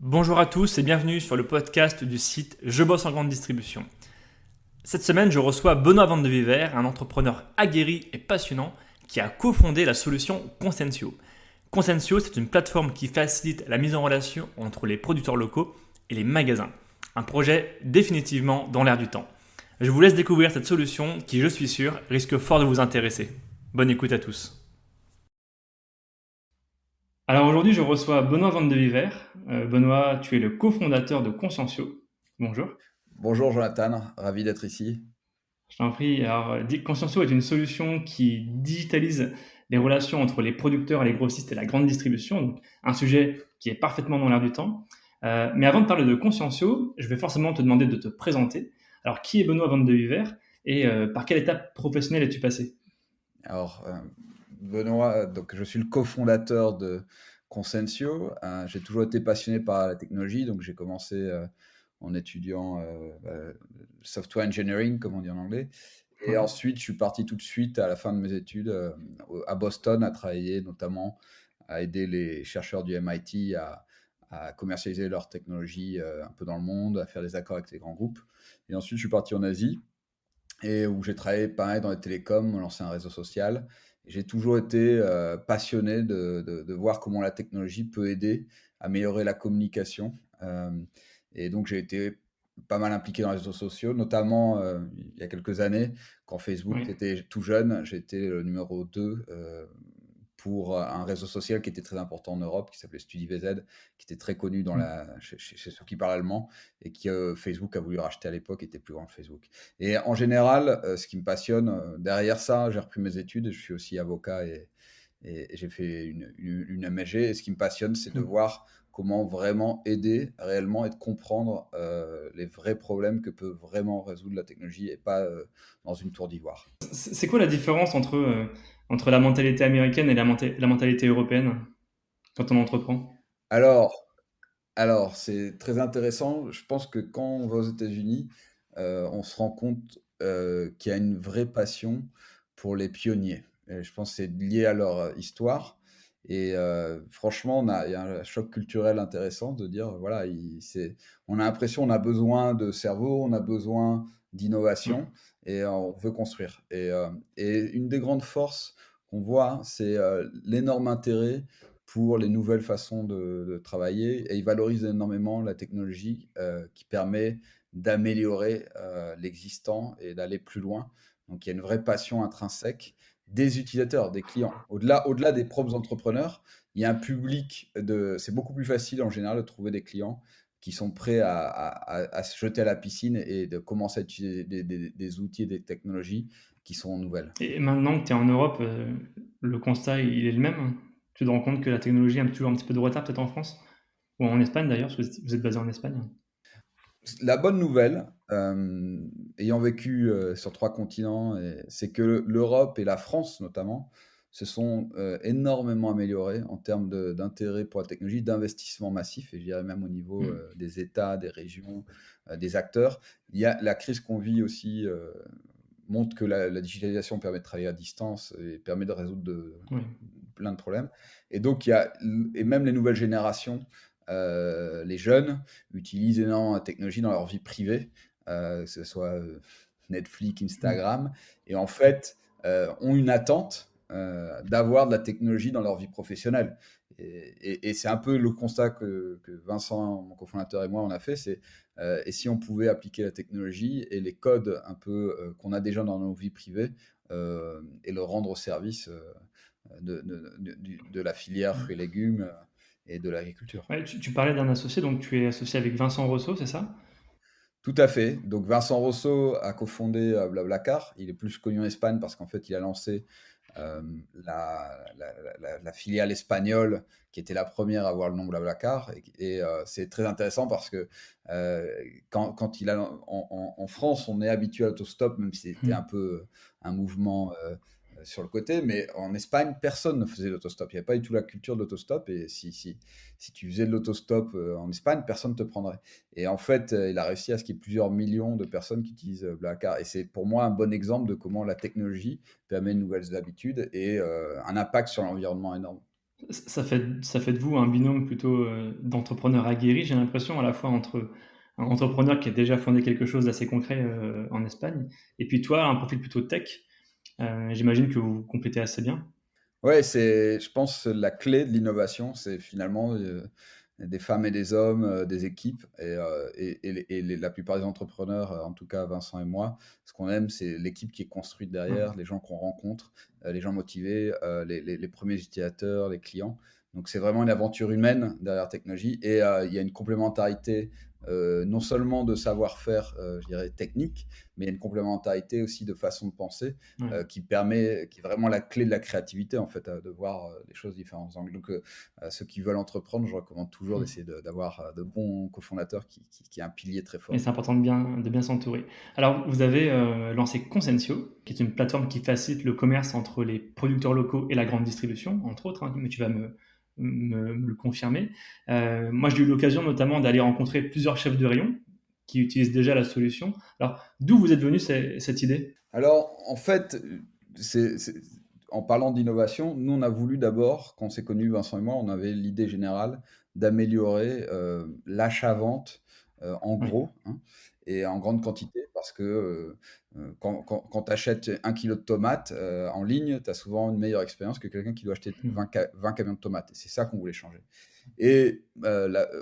Bonjour à tous et bienvenue sur le podcast du site Je bosse en grande distribution. Cette semaine, je reçois Benoît Vandeviver, un entrepreneur aguerri et passionnant qui a cofondé la solution Consensio. Consensio, c'est une plateforme qui facilite la mise en relation entre les producteurs locaux et les magasins. Un projet définitivement dans l'air du temps. Je vous laisse découvrir cette solution qui, je suis sûr, risque fort de vous intéresser. Bonne écoute à tous. Alors aujourd'hui, je reçois Benoît Vandeviver. Benoît, tu es le cofondateur de Consensio. Bonjour. Bonjour Jonathan, ravi d'être ici. Je t'en prie. Alors, Consciencio est une solution qui digitalise les relations entre les producteurs, les grossistes et la grande distribution. Donc, un sujet qui est parfaitement dans l'air du temps. Mais avant de parler de Consciencio, je vais forcément te demander de te présenter. Alors, qui est Benoît Van de Viver et par quelle étape professionnelle es-tu passé? Alors, Benoît, donc je suis le cofondateur de Consensio. J'ai toujours été passionné par la technologie, donc j'ai commencé en étudiant software engineering, comme on dit en anglais. Et Ouais. ensuite, je suis parti tout de suite à la fin de mes études à Boston, à travailler notamment à aider les chercheurs du MIT à commercialiser leur technologie un peu dans le monde, à faire des accords avec les grands groupes. Et ensuite, je suis parti en Asie et où j'ai travaillé pareil dans les télécoms, lancé un réseau social. Et j'ai toujours été passionné de voir comment la technologie peut aider à améliorer la communication. Et donc j'ai été pas mal impliqué dans les réseaux sociaux, notamment il y a quelques années, quand Facebook Oui. était tout jeune, j'étais le numéro 2 pour un réseau social qui était très important en Europe, qui s'appelait StudiVZ, qui était très connu chez ceux qui parlent allemand, et que Facebook a voulu racheter à l'époque, était plus grand que Facebook. Et en général, ce qui me passionne, derrière ça, j'ai repris mes études, je suis aussi avocat et j'ai fait une MSG. Et ce qui me passionne, c'est de voir comment vraiment aider réellement et de comprendre les vrais problèmes que peut vraiment résoudre la technologie et pas dans une tour d'ivoire. C'est quoi la différence entre la mentalité américaine et la mentalité européenne quand on entreprend? Alors, alors, c'est très intéressant. Je pense que quand on va aux États-Unis, on se rend compte qu'il y a une vraie passion pour les pionniers. Et je pense que c'est lié à leur histoire. Et franchement, il y a un choc culturel intéressant de dire, voilà, on a l'impression on a besoin de cerveau, on a besoin Ouais. d'innovation et on veut construire. Et une des grandes forces qu'on voit, hein, c'est l'énorme intérêt pour les nouvelles façons de travailler et ils valorisent énormément la technologie qui permet d'améliorer l'existant et d'aller plus loin. Donc il y a une vraie passion intrinsèque des utilisateurs, des clients. Au-delà des propres entrepreneurs, il y a un public c'est beaucoup plus facile en général de trouver des clients qui sont prêts à se jeter à la piscine et de commencer à utiliser des outils et des technologies qui sont nouvelles. Et maintenant que tu es en Europe, le constat il est le même? Tu te rends compte que la technologie a toujours un petit peu de retard peut-être en France? Ou en Espagne d'ailleurs, parce que vous êtes basé en Espagne? La bonne nouvelle, ayant vécu sur 3 continents, c'est que l'Europe et la France notamment se sont énormément améliorés en termes d'intérêt pour la technologie, d'investissement massif, et je dirais même au niveau Mmh. des États, des régions, des acteurs. Il y a la crise qu'on vit aussi montre que la digitalisation permet de travailler à distance et permet de résoudre Oui. plein de problèmes. Et donc, et même les nouvelles générations, les jeunes, utilisent énormément la technologie dans leur vie privée, que ce soit Netflix, Mmh. Instagram, et en fait, ont une attente d'avoir de la technologie dans leur vie professionnelle. Et c'est un peu le constat que Vincent, mon cofondateur, et moi, on a fait, et si on pouvait appliquer la technologie et les codes un peu qu'on a déjà dans nos vies privées et le rendre au service de la filière fruits et légumes et de l'agriculture. Ouais, tu parlais d'un associé, donc tu es associé avec Vincent Rosso, c'est ça? Tout à fait. Donc Vincent Rosso a cofondé BlaBlaCar. Il est plus connu en Espagne parce qu'en fait, il a lancé la filiale espagnole qui était la première à avoir le nom BlaBlaCar. Et c'est très intéressant parce que quand il a en France, on est habitué à l'autostop, même si c'était un Mmh. peu un mouvement sur le côté, mais en Espagne, personne ne faisait l'autostop. Il n'y avait pas du tout la culture de l'autostop. Et si tu faisais de l'autostop en Espagne, personne ne te prendrait. Et en fait, il a réussi à ce qu'il y ait plusieurs millions de personnes qui utilisent Blablacar. Et c'est pour moi un bon exemple de comment la technologie permet de nouvelles habitudes et un impact sur l'environnement énorme. Ça fait de vous un binôme plutôt, d'entrepreneurs aguerris, j'ai l'impression, à la fois entre un entrepreneur qui a déjà fondé quelque chose d'assez concret, en Espagne et puis toi, un profil plutôt tech. J'imagine que vous vous complétez assez bien? Ouais, c'est je pense la clé de l'innovation, c'est finalement, des femmes et des hommes, des équipes et la plupart des entrepreneurs, en tout cas Vincent et moi, ce qu'on aime, c'est l'équipe qui est construite Ouais. derrière, les gens qu'on rencontre, les gens motivés, les premiers utilisateurs, les clients. Donc c'est vraiment une aventure humaine derrière la technologie et il y a une complémentarité, non seulement de savoir-faire, je dirais technique, mais il y a une complémentarité aussi de façon de penser Ouais. qui est vraiment la clé de la créativité, en fait, de voir les choses différents angles. Donc, ceux qui veulent entreprendre, je recommande toujours Mmh. d'essayer d'avoir de bons cofondateurs qui est un pilier très Et fort. c'est important de bien s'entourer. Alors, vous avez, lancé Consensio, qui est une plateforme qui facilite le commerce entre les producteurs locaux et la grande distribution, entre autres, hein, mais tu vas me le confirmer. Moi, j'ai eu l'occasion notamment d'aller rencontrer plusieurs chefs de rayon qui utilisent déjà la solution. Alors, d'où vous êtes venue cette idée? Alors, en fait, c'est en parlant d'innovation, nous, on a voulu d'abord, quand on s'est connus, Vincent et moi, on avait l'idée générale d'améliorer, l'achat-vente, en Oui. gros, hein, et en grande quantité parce que, quand tu achètes 1 kilo de tomates, en ligne, tu as souvent une meilleure expérience que quelqu'un qui doit acheter Mmh. 20 camions de tomates et c'est ça qu'on voulait changer. Et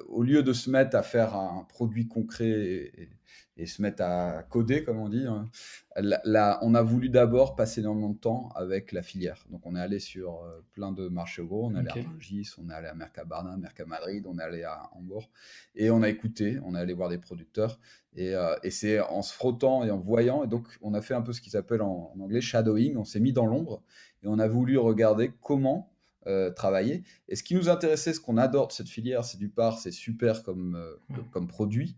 au lieu de se mettre à faire un produit concret et se mettre à coder, comme on dit, hein, on a voulu d'abord passer énormément de temps avec la filière. Donc, on est allé sur plein de marchés gros. On est allé à OK. Rungis, on est allé à Mercabarna, Mercamadrid, on est allé à Hambourg. Et on a écouté, on est allé voir des producteurs. Et c'est en se frottant et en voyant. Et donc, on a fait un peu ce qu'ils appellent en anglais shadowing. On s'est mis dans l'ombre et on a voulu regarder comment travailler. Et ce qui nous intéressait, ce qu'on adore de cette filière, c'est d'une part, c'est super Ouais. comme produit.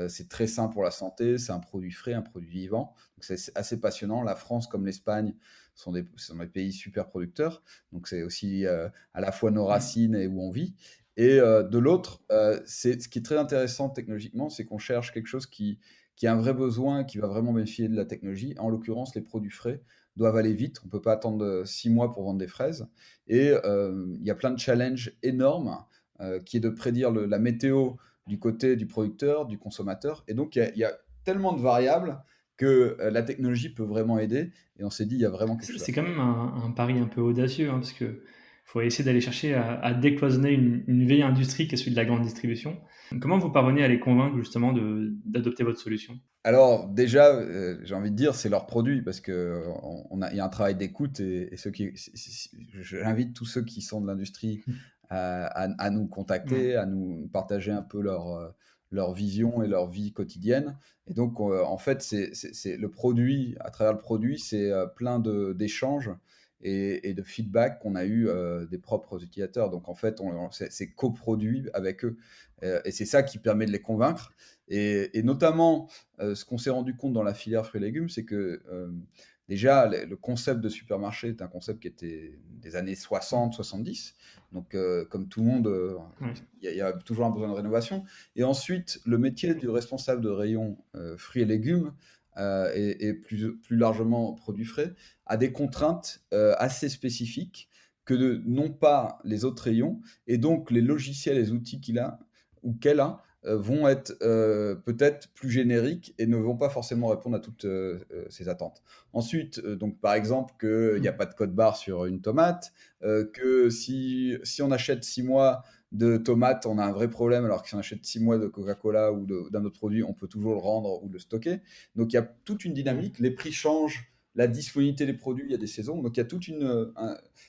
C'est très sain pour la santé, c'est un produit frais, un produit vivant. Donc c'est assez passionnant. La France comme l'Espagne sont des pays super producteurs. Donc c'est aussi à la fois nos Mmh. racines et où on vit. Et de l'autre, ce qui est très intéressant technologiquement, c'est qu'on cherche quelque chose qui a un vrai besoin, qui va vraiment bénéficier de la technologie. En l'occurrence, les produits frais doivent aller vite. On ne peut pas attendre 6 mois pour vendre des fraises. Et il y a plein de challenges énormes qui est de prédire la météo du côté du producteur, du consommateur. Et donc, il y a tellement de variables que la technologie peut vraiment aider. Et on s'est dit, il y a vraiment quelque C'est chose à c'est quand faire. même un pari un peu audacieux, hein, parce que faut essayer d'aller chercher à décloisonner une vieille industrie qui est celui de la grande distribution. Comment vous parvenez à les convaincre justement d'adopter votre solution? Alors déjà, j'ai envie de dire, c'est leur produit parce que il y a un travail d'écoute et ceux qui j'invite tous ceux qui sont de l'industrie à nous Ouais. contacter, à nous partager un peu leur vision et leur vie quotidienne. Et donc, en fait, c'est le produit à travers le produit, c'est, plein d'échanges et de feedback qu'on a eu, des propres utilisateurs. Donc en fait, c'est coproduit avec eux, et c'est ça qui permet de les convaincre et notamment ce qu'on s'est rendu compte dans la filière fruits et légumes, c'est que déjà, le concept de supermarché est un concept qui était des années Mmh. 60-70. Donc, comme tout le monde, Ouais. il y a toujours un besoin de rénovation. Et ensuite, le métier du responsable de rayon fruits et légumes et plus largement produits frais a des contraintes assez spécifiques n'ont pas les autres rayons. Et donc, les logiciels, les outils qu'il a ou qu'elle a vont être peut-être plus génériques et ne vont pas forcément répondre à toutes ces attentes. Ensuite, donc par exemple, qu'il n'y a Mmh. pas de code barre sur une tomate, que si on achète 6 mois de tomates, on a un vrai problème, alors que si on achète 6 mois de Coca-Cola ou d'un autre produit, on peut toujours le rendre ou le stocker. Donc il y a toute une Ouais. dynamique, les prix changent, la disponibilité des produits, il y a des saisons, donc il y a toute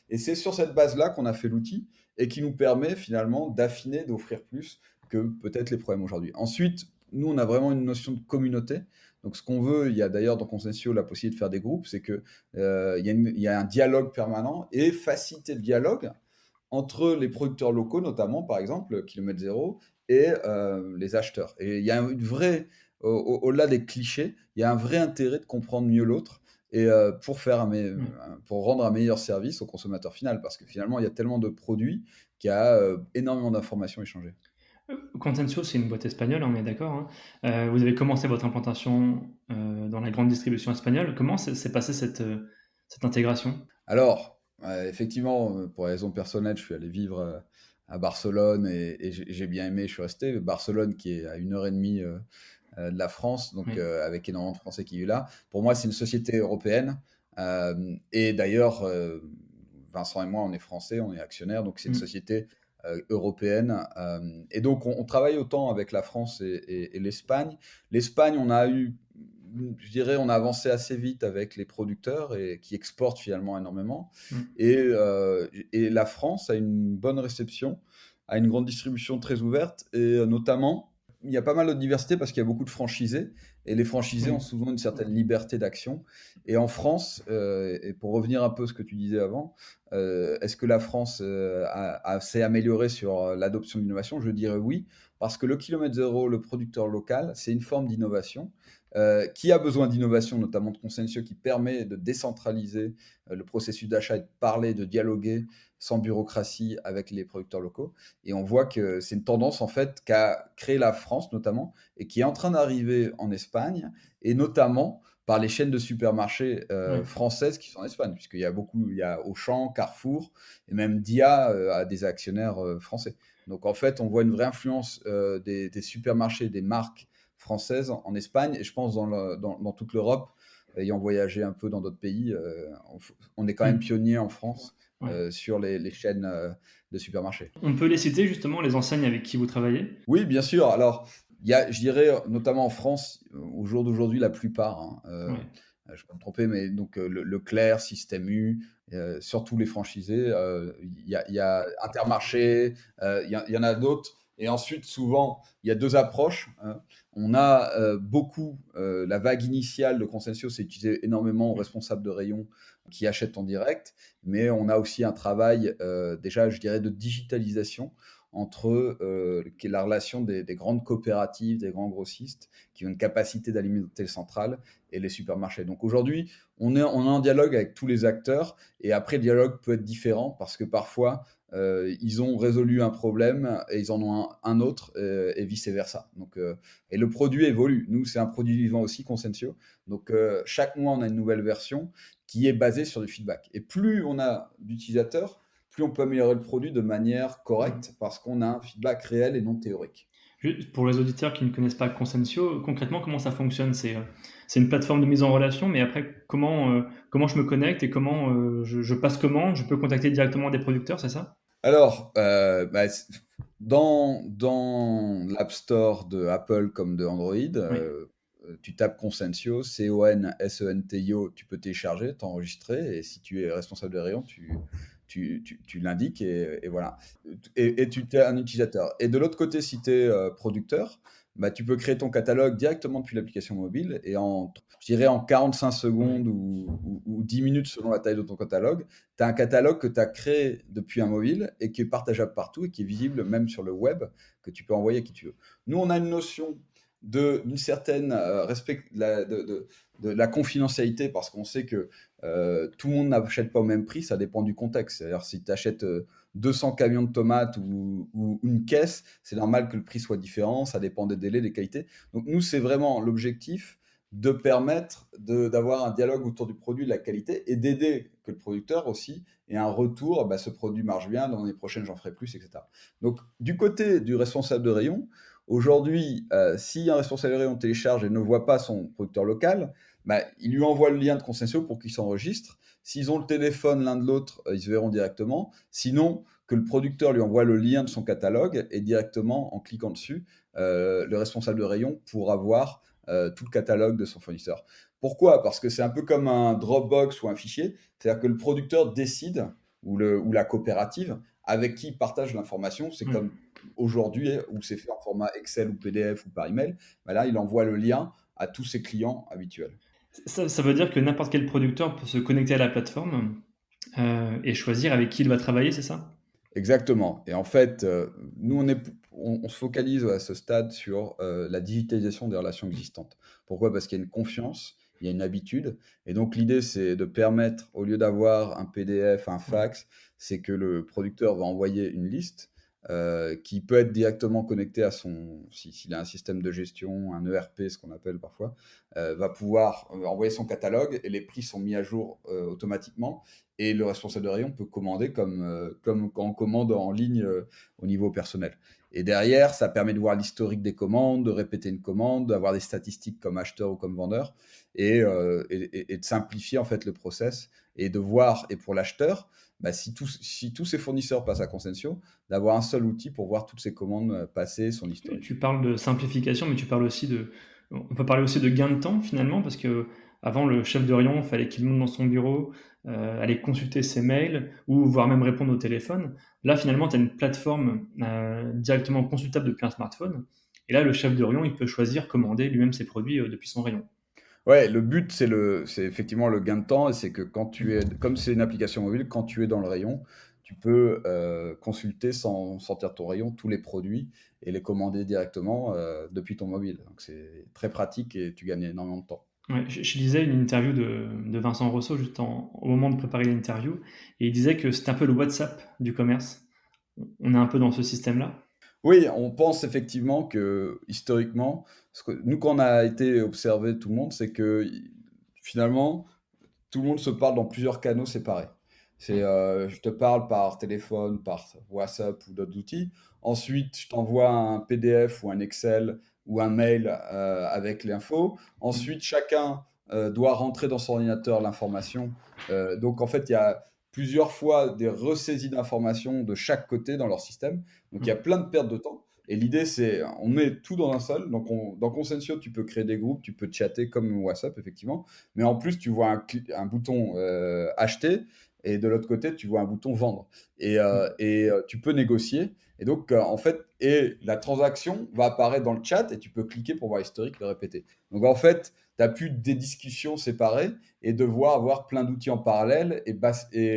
et c'est sur cette base-là qu'on a fait l'outil et qui nous permet finalement d'affiner, d'offrir plus que peut-être les problèmes aujourd'hui. Ensuite, nous, on a vraiment une notion de communauté. Donc, ce qu'on veut, il y a d'ailleurs dans Consensio la possibilité de faire des groupes, c'est que il y a un dialogue permanent et faciliter le dialogue entre les producteurs locaux, notamment, par exemple, Kilomètre Zéro, et les acheteurs. Et il y a une vraie, au-delà des clichés, il y a un vrai intérêt de comprendre mieux l'autre et Ouais. pour rendre un meilleur service au consommateur final, parce que finalement, il y a tellement de produits qu'il y a énormément d'informations échangées. Consenso, c'est une boîte espagnole, on est d'accord, hein. Vous avez commencé votre implantation, dans la grande distribution espagnole. Comment s'est passée cette intégration? Alors, Ouais, effectivement, pour raison personnelle, je suis allé vivre, à Barcelone et j'ai bien aimé, je suis resté. Barcelone qui est à 1 heure et demie de la France, donc Oui. avec énormément de Français qui vivent là. Pour moi, c'est une société européenne, et d'ailleurs, Vincent et moi, on est français, on est actionnaires, donc c'est une Mm. société, européenne, et donc on travaille autant avec la France et l'Espagne. L'Espagne, on a eu, je dirais, on a avancé assez vite avec les producteurs et qui exportent finalement énormément. Mm. Et la France a une bonne réception, a une grande distribution très ouverte et notamment, il y a pas mal de diversité parce qu'il y a beaucoup de franchisés et les franchisés ont Oui. souvent une certaine liberté d'action. Et en France, et pour revenir un peu à ce que tu disais avant, est-ce que la France s'est améliorée sur l'adoption de l'innovation? Je dirais oui, parce que le kilomètre zéro, le producteur local, c'est une forme d'innovation qui a besoin d'innovation, notamment de Consensio, qui permet de décentraliser le processus d'achat et de parler, de dialoguer sans bureaucratie avec les producteurs locaux. Et on voit que c'est une tendance en fait qu'a créé la France notamment et qui est en train d'arriver en Espagne et notamment par les chaînes de supermarchés Oui. françaises qui sont en Espagne, puisqu'il y a beaucoup, il y a Auchan, Carrefour et même Dia a des actionnaires français. Donc en fait, on voit une vraie influence des supermarchés, des marques françaises en Espagne et je pense dans toute l'Europe, ayant voyagé un peu dans d'autres pays, on est quand même Mm. pionnier en France Ouais. sur les chaînes de supermarchés. On peut les citer justement, les enseignes avec qui vous travaillez? Oui, bien sûr. Alors, il y a, je dirais, notamment en France, au jour d'aujourd'hui, la plupart, hein, Ouais. je peux me tromper, mais donc Leclerc, Système U, surtout les franchisés, il y a Intermarché, il y en a d'autres. Et ensuite, souvent, il y a 2 approches, hein. On a beaucoup la vague initiale de Consensio, c'est utilisé énormément aux responsables de rayon qui achètent en direct, mais on a aussi un travail déjà, je dirais, de digitalisation entre qui est la relation des grandes coopératives, des grands grossistes, qui ont une capacité d'alimenter le central, et les supermarchés. Donc aujourd'hui, on est en dialogue avec tous les acteurs, et après, le dialogue peut être différent, parce que parfois, ils ont résolu un problème, et ils en ont un autre, et vice-versa. Donc, et le produit évolue. Nous, c'est un produit vivant aussi, Consensio. Donc, chaque mois, on a une nouvelle version qui est basée sur du feedback. Et plus on a d'utilisateurs, plus on peut améliorer le produit de manière Mm. correcte parce qu'on a un feedback réel et non théorique. Pour les auditeurs qui ne connaissent pas Consensio, concrètement, comment ça fonctionne? C'est une plateforme de mise en relation, mais après, comment je me connecte et comment je passe commande? Je peux contacter directement des producteurs, c'est ça? Alors, bah, dans l'App Store de Apple comme de Android, Oui. tu tapes Consensio, Consentio, tu peux télécharger, t'enregistrer, et si tu es responsable des rayons, tu l'indiques et voilà. Et tu es un utilisateur. Et de l'autre côté, si tu es producteur, bah, tu peux créer ton catalogue directement depuis l'application mobile et je dirais en 45 Ouais. secondes ou 10 minutes selon la taille de ton catalogue, tu as un catalogue que tu as créé depuis un mobile et qui est partageable partout et qui est visible même sur le web, que tu peux envoyer à qui tu veux. Nous, on a une notion d'une certaine respect de la confidentialité parce qu'on sait que tout le monde n'achète pas au même prix, ça dépend du contexte. C'est-à-dire si tu achètes 200 camions de tomates ou une caisse, c'est normal que le prix soit différent, ça dépend des délais, des qualités. Donc nous, c'est vraiment l'objectif de permettre d'avoir un dialogue autour du produit, de la qualité, et d'aider que le producteur aussi ait un retour, bah, ce produit marche bien, dans l'année prochaine j'en ferai plus, etc. Donc du côté du responsable de rayon, aujourd'hui, si un responsable de rayon télécharge et ne voit pas son producteur local, bah, il lui envoie le lien de Consensio pour qu'il s'enregistre. S'ils ont le téléphone l'un de l'autre, ils se verront directement. Sinon, que le producteur lui envoie le lien de son catalogue et directement, en cliquant dessus, le responsable de rayon pourra voir tout le catalogue de son fournisseur. Pourquoi? Parce que c'est un peu comme un Dropbox ou un fichier, c'est-à-dire que le producteur décide, ou la coopérative, avec qui il partage l'information. C'est Ouais. comme aujourd'hui, où c'est fait en format Excel ou PDF ou par email. Ben là, il envoie le lien à tous ses clients habituels. Ça veut dire que n'importe quel producteur peut se connecter à la plateforme et choisir avec qui il va travailler, c'est ça? Exactement. Et en fait, nous, on se focalise à ce stade sur la digitalisation des relations existantes. Pourquoi? Parce qu'il y a une confiance, il y a une habitude. Et donc, l'idée, c'est de permettre, au lieu d'avoir un PDF, un Ouais. fax, c'est que le producteur va envoyer une liste qui peut être directement connecté à s'il a un système de gestion, un ERP, ce qu'on appelle parfois, va pouvoir envoyer son catalogue et les prix sont mis à jour automatiquement. Et le responsable de rayon peut commander comme quand on commande en ligne au niveau personnel. Et derrière, ça permet de voir l'historique des commandes, de répéter une commande, d'avoir des statistiques comme acheteur ou comme vendeur, et de simplifier en fait le process et de voir, et pour l'acheteur, bah, si tous ses fournisseurs passent à Consensio, d'avoir un seul outil pour voir toutes ses commandes passées, son Tu historique. parles de simplification, mais tu parles aussi de. On peut parler aussi de gain de temps finalement, parce que avant le chef de rayon, il fallait qu'il monte dans son bureau, aller consulter ses mails, ou voire même répondre au téléphone. Là, finalement, tu as une plateforme directement consultable depuis un smartphone. Et là, le chef de rayon, il peut choisir, commander lui-même ses produits depuis son rayon. Ouais, le but, c'est effectivement le gain de temps, et c'est que Mm. comme c'est une application mobile, quand tu es dans le rayon, tu peux consulter sans sortir de ton rayon tous les produits et les commander directement depuis ton mobile. Donc c'est très pratique et tu gagnes énormément de temps. Ouais, je lisais une interview de Vincent Rousseau juste au moment de préparer l'interview, et il disait que c'était un peu le WhatsApp du commerce. On est un peu dans ce système-là. Oui, on pense effectivement que historiquement, nous, quand on a été observé tout le monde, c'est que finalement, tout le monde se parle dans plusieurs canaux séparés. Je te parle par téléphone, par WhatsApp ou d'autres outils. Ensuite, je t'envoie un PDF ou un Excel ou un mail avec l'info. Mm. Ensuite, chacun doit rentrer dans son ordinateur l'information. Donc, en fait, il y a plusieurs fois des ressaisies d'informations de chaque côté dans leur système. Donc, il y a Mm. plein de pertes de temps. Et l'idée, c'est, on met tout dans un seul. Donc, dans Consensio, tu peux créer des groupes, tu peux chatter comme WhatsApp, effectivement. Mais en plus, tu vois un bouton acheter, et de l'autre côté, tu vois un bouton vendre. Tu peux négocier. Et donc, en fait, et la transaction va apparaître dans le chat et tu peux cliquer pour voir l'historique, le répéter. Donc, en fait, tu n'as plus des discussions séparées et devoir avoir plein d'outils en parallèle et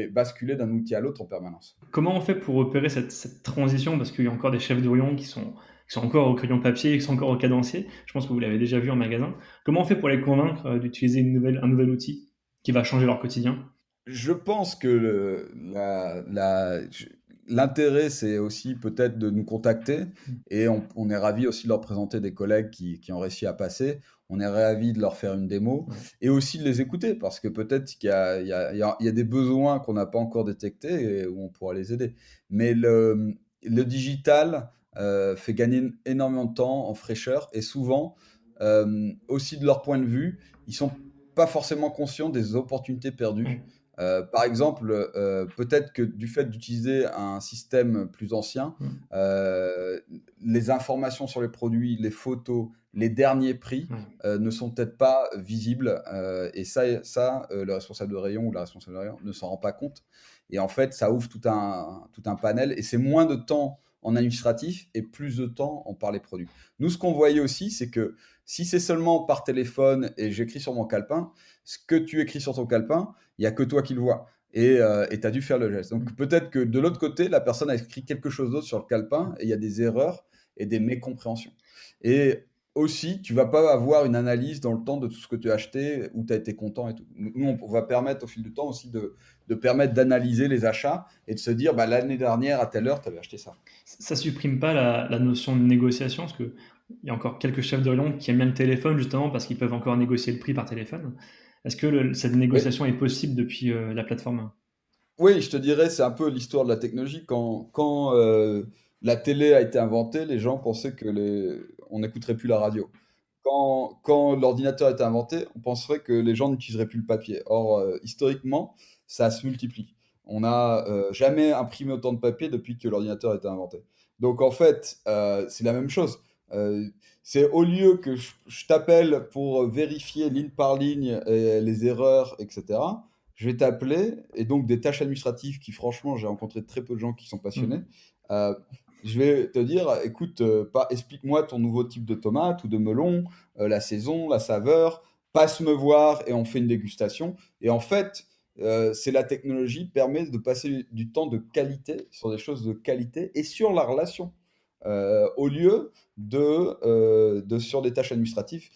basculer d'un outil à l'autre en permanence. Comment on fait pour opérer cette transition? Parce qu'il y a encore des chefs de rayon qui sont encore au crayon papier, qui sont encore au cadencier. Je pense que vous l'avez déjà vu en magasin. Comment on fait pour les convaincre d'utiliser un nouvel outil qui va changer leur quotidien? Je pense que l'intérêt, c'est aussi peut-être de nous contacter, et on est ravi aussi de leur présenter des collègues qui ont réussi à passer. On est ravi de leur faire une démo Ouais. et aussi de les écouter parce que peut-être qu'il y a des besoins qu'on n'a pas encore détectés et où on pourra les aider. Mais le digital fait gagner énormément de temps en fraîcheur, et souvent, aussi de leur point de vue, ils sont pas forcément conscients des opportunités perdues. Ouais. Par exemple, peut-être que du fait d'utiliser un système plus ancien, Mm. les informations sur les produits, les photos, les derniers prix, Ouais. ne sont peut-être pas visibles, et le responsable de rayon ou la responsable de rayon ne s'en rend pas compte, et en fait, ça ouvre tout un panel, et c'est moins de temps en administratif et plus de temps en par les produits. Nous, ce qu'on voyait aussi, c'est que si c'est seulement par téléphone et j'écris sur mon calepin, ce que tu écris sur ton calepin, il y a que toi qui le vois, et tu as dû faire le geste. Donc Mm. peut-être que de l'autre côté, la personne a écrit quelque chose d'autre sur le calepin et il y a des erreurs et des mécompréhensions. Et aussi, tu vas pas avoir une analyse dans le temps de tout ce que tu as acheté, où tu as été content et tout. Nous, on va permettre au fil du temps aussi de permettre d'analyser les achats et de se dire, bah, l'année dernière, à telle heure, tu avais acheté ça. Ça supprime pas la notion de négociation, parce qu'il y a encore quelques chefs de rayon qui aiment bien le téléphone, justement, parce qu'ils peuvent encore négocier le prix par téléphone. Est-ce que cette Oui, négociation est possible depuis la plateforme? oui, je te dirais, c'est un peu l'histoire de la technologie. Quand la télé a été inventée, les gens pensaient on n'écouterait plus la radio. Quand l'ordinateur a été inventé, on penserait que les gens n'utiliseraient plus le papier. Or, historiquement, ça se multiplie. On n'a jamais imprimé autant de papier depuis que l'ordinateur a été inventé. Donc, en fait, c'est la même chose. Euh, c'est au lieu que je t'appelle pour vérifier ligne par ligne les erreurs, etc., je vais t'appeler, et donc des tâches administratives qui, franchement, j'ai rencontré très peu de gens qui sont passionnés. Mm. euh, je vais te dire, écoute, explique-moi ton nouveau type de tomate ou de melon, la saison, la saveur, passe me voir et on fait une dégustation. Et en fait, c'est la technologie permet de passer du temps de qualité sur des choses de qualité et sur la relation. au lieu de sur des tâches administratives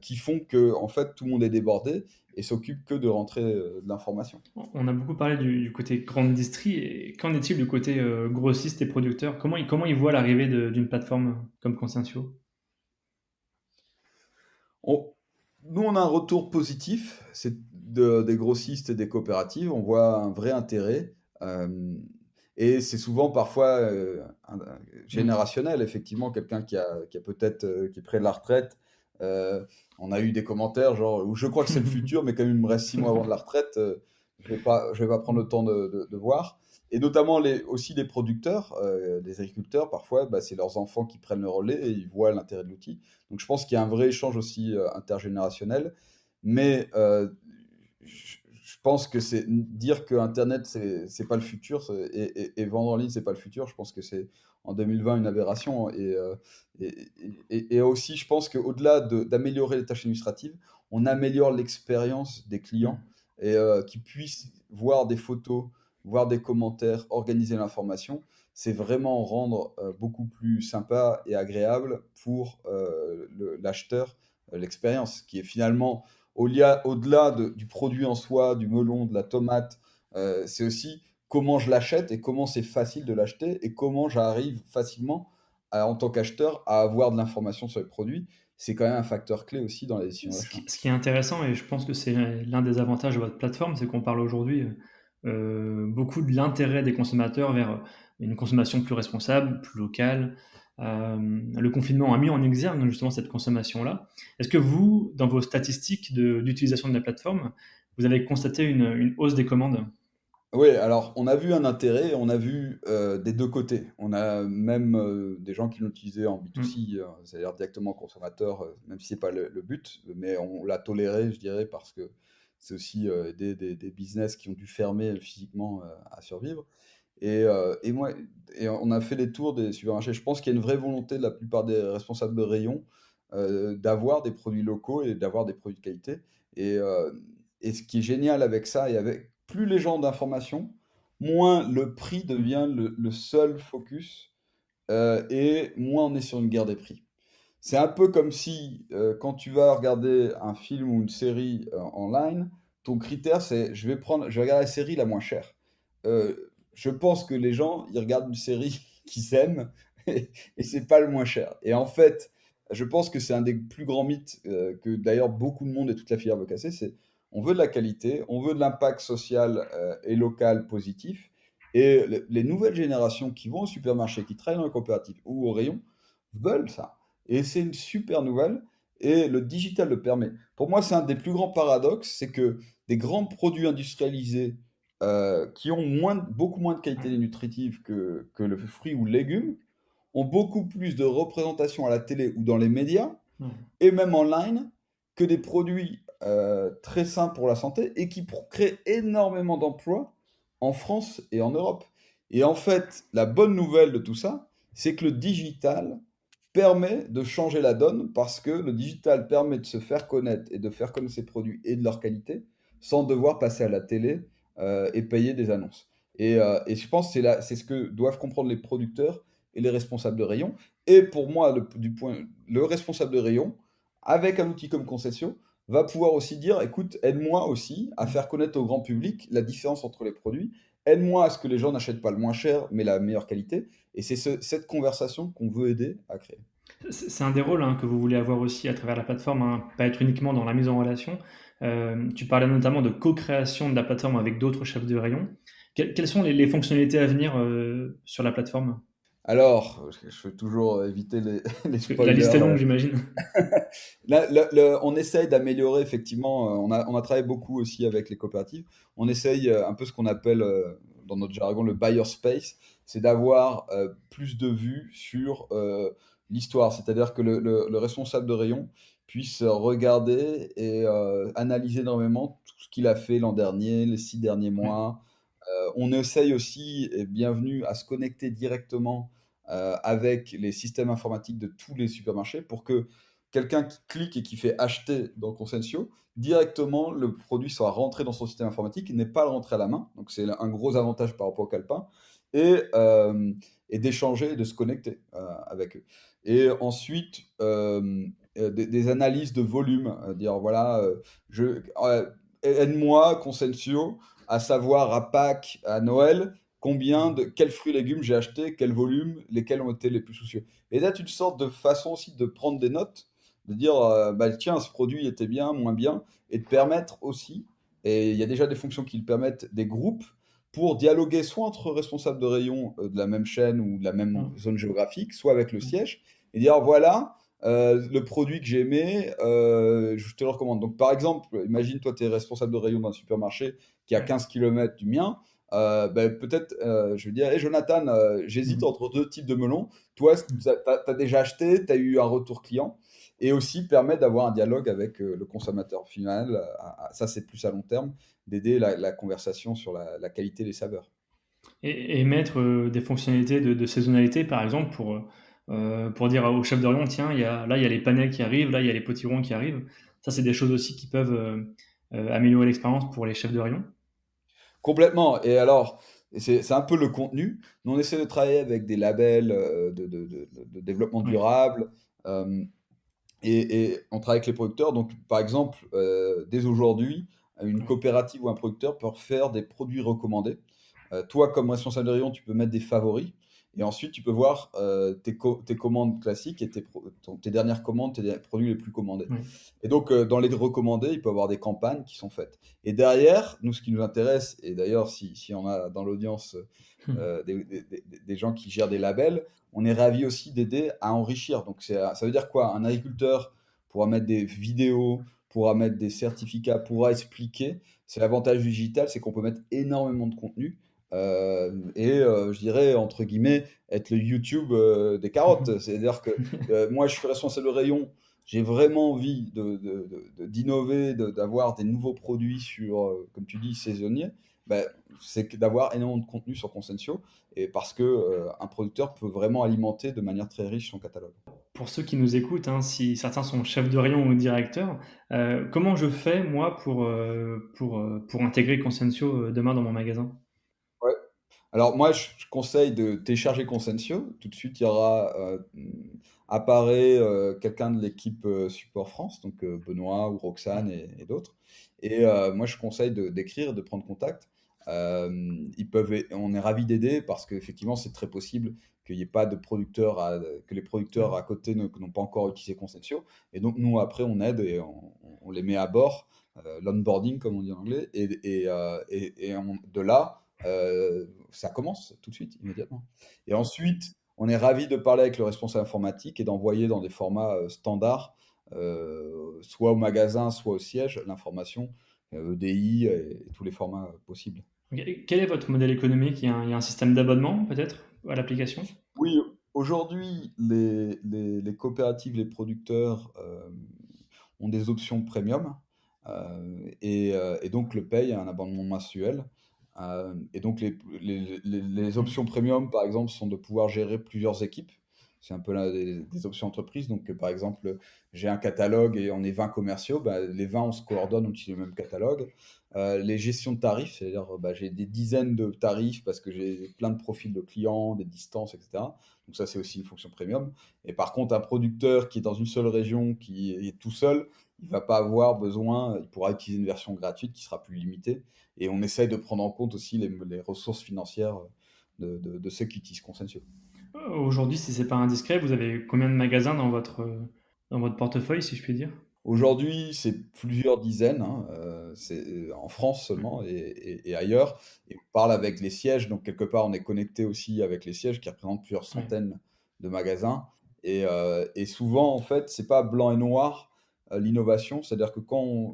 qui font que en fait, tout le monde est débordé et s'occupe que de rentrer de l'information. On a beaucoup parlé du côté grande distri, et qu'en est-il du côté grossiste et producteur? Comment ils voient l'arrivée d'une plateforme comme Conscientio? On- Nous, on a un retour positif, c'est des grossistes et des coopératives. On voit un vrai intérêt. Et c'est souvent parfois Mm. générationnel, effectivement, quelqu'un qui a peut-être qui est près de la retraite. Euh, on a eu des commentaires genre, où je crois que c'est le futur, mais comme il me reste 6 mois avant de la retraite, je vais pas prendre le temps de voir. Et notamment aussi les producteurs, les agriculteurs, parfois, bah, c'est leurs enfants qui prennent le relais et ils voient l'intérêt de l'outil. Donc je pense qu'il y a un vrai échange aussi intergénérationnel. Mais je pense que c'est dire que Internet, c'est pas le futur et vendre en ligne, c'est pas le futur. Je pense que c'est en 2020 une aberration. Et aussi, je pense qu'au-delà d'améliorer les tâches administratives, on améliore l'expérience des Mm. clients et qu'ils puissent voir des photos, voir des commentaires, organiser l'information. C'est vraiment rendre beaucoup plus sympa et agréable pour l'acheteur l'expérience, qui est finalement au-delà du produit en soi, du melon, de la tomate, c'est aussi comment je l'achète et comment c'est facile de l'acheter et comment j'arrive facilement, en tant qu'acheteur, à avoir de l'information sur les produits. C'est quand même un facteur clé aussi dans la décision Ce d'achat. qui, ce qui est intéressant, et je pense que c'est l'un des avantages de votre plateforme, c'est qu'on parle aujourd'hui beaucoup de l'intérêt des consommateurs vers une consommation plus responsable, plus locale. Le confinement a mis en exergue justement cette consommation-là. Est-ce que vous, dans vos statistiques d'utilisation de la plateforme, vous avez constaté une hausse des commandes? Oui, alors on a vu un intérêt, on a vu des deux côtés. On a même des gens qui l'ont utilisé en Mm. B2C, c'est-à-dire directement au consommateur, même si c'est pas le but, mais on l'a toléré, je dirais, parce que c'est aussi des business qui ont dû fermer physiquement à survivre. Et on a fait les tours des supermarchés. Je pense qu'il y a une vraie volonté de la plupart des responsables de rayon d'avoir des produits locaux et d'avoir des produits de qualité. Et, euh, et ce qui est génial avec ça, et avec plus les gens d'information, moins le prix Mm. devient le seul focus et moins on est sur une guerre des prix. C'est un peu comme si quand tu vas regarder un film ou une série en ligne, ton critère c'est je vais regarder la série la moins chère. Je pense que les gens, ils regardent une série qu'ils aiment et c'est pas le moins cher. Et en fait, je pense que c'est un des plus grands mythes que d'ailleurs beaucoup de monde et toute la filière veut casser, c'est on veut de la qualité, on veut de l'impact social et local positif. Et les nouvelles générations qui vont au supermarché, qui travaillent dans les coopératives ou au rayon, veulent ça. Et c'est une super nouvelle et le digital le permet. Pour moi, c'est un des plus grands paradoxes, c'est que des grands produits industrialisés qui ont beaucoup moins de qualité nutritive que le fruit ou le légume ont beaucoup plus de représentation à la télé ou dans les médias Ouais. et même en ligne que des produits très sains pour la santé et qui créent énormément d'emplois en France et en Europe. Et en fait, la bonne nouvelle de tout ça, c'est que le digital permet de changer la donne parce que le digital permet de se faire connaître et de faire connaître ses produits et de leur qualité sans devoir passer à la télé et payer des annonces. Et je pense que c'est ce que doivent comprendre les producteurs et les responsables de rayon. Et pour moi, le responsable de rayon, avec un outil comme Concession, va pouvoir aussi dire, écoute, aide-moi aussi à faire connaître au grand public la différence entre les produits, aide-moi à ce que les gens n'achètent pas le moins cher, mais la meilleure qualité. Et c'est cette conversation qu'on veut aider à créer. C'est un des rôles que vous voulez avoir aussi à travers la plateforme, pas être uniquement dans la mise en relation. Tu parlais notamment de co-création de la plateforme avec d'autres chefs de rayon. Quelles sont les fonctionnalités à venir sur la plateforme? Alors, je veux toujours éviter les Parce que la liste est spoilers. longue, j'imagine. Là, on essaye d'améliorer effectivement. On a travaillé beaucoup aussi avec les coopératives. On essaye un peu ce qu'on appelle dans notre jargon le buyer space, c'est d'avoir plus de vues sur l'histoire. C'est-à-dire que le responsable de rayon puisse regarder et analyser énormément tout ce qu'il a fait l'an dernier, les 6 derniers Ouais. mois. On essaye aussi, et bienvenue, à se connecter directement avec les systèmes informatiques de tous les supermarchés pour que quelqu'un qui clique et qui fait acheter dans Consensio, directement le produit soit rentré dans son système informatique, il n'est pas à le rentrer à la main. Donc c'est un gros avantage par rapport au calepin. Et et d'échanger et de se connecter avec eux. Et ensuite, des analyses de volume, dire voilà, aide-moi, Consensio, à savoir à Pâques, à Noël, quels fruits et légumes j'ai acheté, quel volume, lesquels ont été les plus soucieux. Et là, une sorte de façon aussi de prendre des notes, de dire bah, tiens, ce produit était bien, moins bien, et de permettre aussi, et il y a déjà des fonctions qui le permettent, des groupes pour dialoguer soit entre responsables de rayon de la même chaîne ou de la même Mm. zone géographique, soit avec le Mm. siège, et dire voilà, le produit que j'ai aimé, je te le recommande. Donc par exemple, imagine toi tu es responsable de rayon d'un supermarché qui est à Ouais. 15 km du mien, ben, peut-être je vais dire, hey Jonathan, j'hésite Mhm. entre deux types de melons. Toi, tu as déjà acheté, tu as eu un retour client, et aussi permet d'avoir un dialogue avec le consommateur final. Ça, c'est plus à long terme, d'aider la conversation sur la qualité des saveurs. Et mettre des fonctionnalités de saisonnalité, par exemple, pour dire au chef de rayon, tiens, là, il y a les panais qui arrivent, là, il y a les potirons qui arrivent. Ça, c'est des choses aussi qui peuvent améliorer l'expérience pour les chefs de rayon. Complètement. Et alors, c'est un peu le contenu. Nous, on essaie de travailler avec des labels de développement Oui. durable. euh, et on travaille avec les producteurs. Donc, par exemple, dès aujourd'hui, une Oui. coopérative ou un producteur peut faire des produits recommandés. Toi, comme responsable de rayon, tu peux mettre des favoris. Et ensuite, tu peux voir tes commandes classiques et tes dernières commandes, tes produits les plus commandés. Oui. Et donc, dans les recommandés, il peut y avoir des campagnes qui sont faites. Et derrière, nous, ce qui nous intéresse, et d'ailleurs, si on a dans l'audience des gens qui gèrent des labels, on est ravi aussi d'aider à enrichir. Donc, ça veut dire quoi? Un agriculteur pourra mettre des vidéos, pourra mettre des certificats, pourra expliquer. C'est l'avantage du digital, c'est qu'on peut mettre énormément de contenu. Je dirais, entre guillemets, être le YouTube des carottes. C'est-à-dire que moi, je suis responsable de rayon. J'ai vraiment envie d'innover, d'avoir des nouveaux produits sur, comme tu dis, saisonniers. Ben, d'avoir énormément de contenu sur Consensio et parce que un producteur peut vraiment alimenter de manière très riche son catalogue. Pour ceux qui nous écoutent, hein, si certains sont chefs de rayon ou directeurs, comment je fais, moi, pour intégrer Consensio demain dans mon magasin? Ouais. Alors moi, je conseille de télécharger Consensio. Tout de suite, il y aura apparaît quelqu'un de l'équipe Support France, donc Benoît ou Roxane et d'autres. Et moi, je conseille d'écrire, de prendre contact. On est ravi d'aider parce qu'effectivement, c'est très possible qu'il n'y ait pas de producteurs, que les producteurs à Mm. côté n'ont pas encore utilisé Consensio. Et donc, nous, après, on aide et on les met à bord, l'onboarding, comme on dit en anglais. De là, ça commence tout de suite, immédiatement. Et ensuite, on est ravi de parler avec le responsable informatique et d'envoyer dans des formats standards, soit au magasin, soit au siège, l'information, EDI et tous les formats possibles. Ok. Quel est votre modèle économique? Il y a un système d'abonnement, peut-être, à l'application? Oui, aujourd'hui, les coopératives, les producteurs ont des options premium et donc le payent un abonnement mensuel. Et donc les Mm. options premium, par exemple, sont de pouvoir gérer plusieurs équipes. C'est un peu des options entreprises. Donc, par exemple, j'ai un catalogue et on est 20 commerciaux. Bah, les 20, on se coordonne, on utilise le même catalogue. Les gestions de tarifs, c'est-à-dire bah, j'ai des dizaines de tarifs parce que j'ai plein de profils de clients, des distances, etc. Donc ça, c'est aussi une fonction premium. Et par contre, un producteur qui est dans une seule région, qui est tout seul, il va pas avoir besoin, il pourra utiliser une version gratuite qui sera plus limitée. Et on essaye de prendre en compte aussi les ressources financières de ceux qui utilisent Consensio. Aujourd'hui, si c'est pas indiscret, vous avez combien de magasins dans votre portefeuille, si je puis dire? Aujourd'hui, c'est plusieurs dizaines, hein, c'est en France seulement Mm. et ailleurs. Et on parle avec les sièges, donc quelque part, on est connecté aussi avec les sièges qui représentent plusieurs Ouais. centaines de magasins. Et souvent, en fait, c'est pas blanc et noir l'innovation. C'est-à-dire que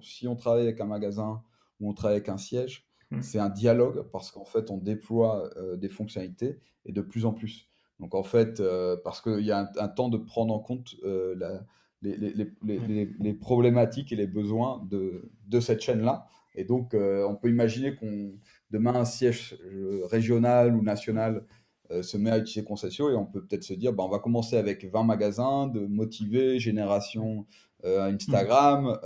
si on travaille avec un magasin ou on travaille avec un siège, Mm. c'est un dialogue parce qu'en fait, on déploie des fonctionnalités et de plus en plus. Donc en fait, parce qu'il y a un temps de prendre en compte Ouais. les problématiques et les besoins de cette chaîne-là. Et donc, on peut imaginer demain, un siège régional ou national se met à utiliser Concessio et on peut peut-être se dire, bah, on va commencer avec 20 magasins, de motiver, génération Mm. Instagram,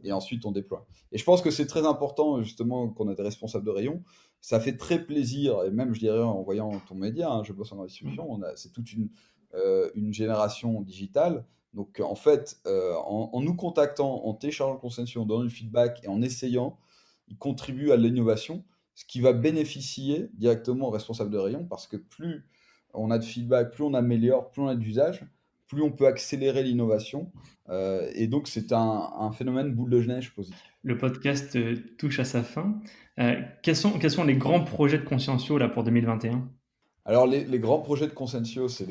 et ensuite on déploie. Et je pense que c'est très important, justement, qu'on ait des responsables de rayon, ça fait très plaisir, et même je dirais en voyant ton média, hein, Je bosse en Mmh. distribution, c'est toute une génération digitale. Donc en fait, en nous contactant, en téléchargeant le consensus, en donnant du feedback et en essayant, ils contribuent à l'innovation, ce qui va bénéficier directement aux responsables de rayon, parce que plus on a de feedback, plus on améliore, plus on a d'usage, plus on peut accélérer l'innovation. Et donc c'est un phénomène boule de neige positif. Le podcast, touche à sa fin. Quels sont les grands projets de Conscientio là pour 2021? Alors les grands projets de Consensio, c'est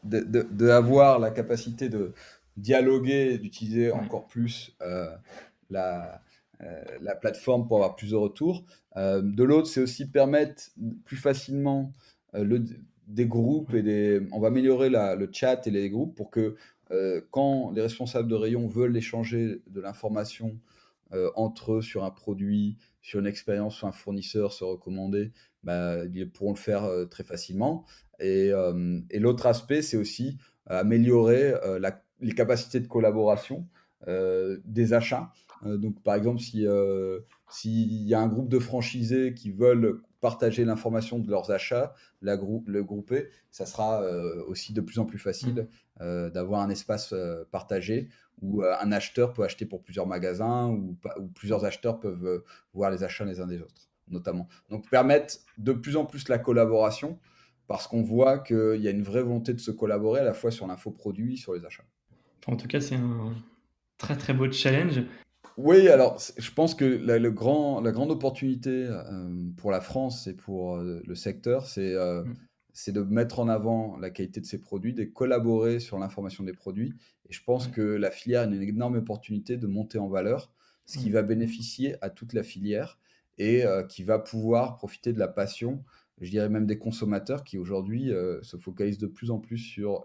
d'avoir la capacité de dialoguer, d'utiliser Ouais. encore plus la, la plateforme pour avoir plus de retours. De l'autre, c'est aussi permettre plus facilement des groupes on va améliorer le chat et les groupes pour que quand les responsables de rayon veulent échanger de l'information entre eux sur un produit, sur une expérience, sur un fournisseur, se recommander, bah, ils pourront le faire très facilement. Et l'autre aspect, c'est aussi améliorer les capacités de collaboration des achats. Donc, par exemple, s'il y a un groupe de franchisés qui veulent partager l'information de leurs achats, le grouper, ça sera aussi de plus en plus Mmh. facile d'avoir un espace partagé où un acheteur peut acheter pour plusieurs magasins, ou plusieurs acheteurs peuvent voir les achats les uns des autres, notamment. Donc permettre de plus en plus la collaboration, parce qu'on voit qu'il y a une vraie volonté de se collaborer à la fois sur l'infoproduit, sur les achats. En tout cas, c'est un très, très beau challenge. Oui, alors je pense que la grande opportunité pour la France et pour le secteur, Mmh. c'est de mettre en avant la qualité de ses produits, de collaborer sur l'information des produits. Et je pense Ouais. que la filière a une énorme opportunité de monter en valeur, ce qui Mmh. va bénéficier à toute la filière, et qui va pouvoir profiter de la passion, je dirais même des consommateurs qui aujourd'hui se focalisent de plus en plus sur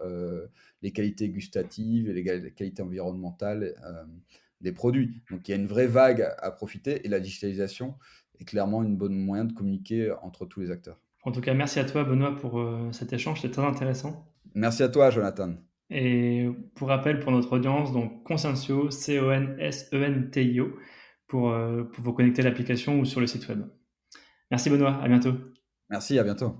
les qualités gustatives et les qualités environnementales des produits. Donc il y a une vraie vague à profiter, et la digitalisation est clairement une bonne moyen de communiquer entre tous les acteurs. En tout cas, merci à toi Benoît pour, cet échange, c'était très intéressant Merci à toi, Jonathan. et pour rappel pour notre audience, donc Consensio, Consentio pour vous connecter à l'application ou sur le site web. Merci Benoît, à bientôt. Merci, à bientôt.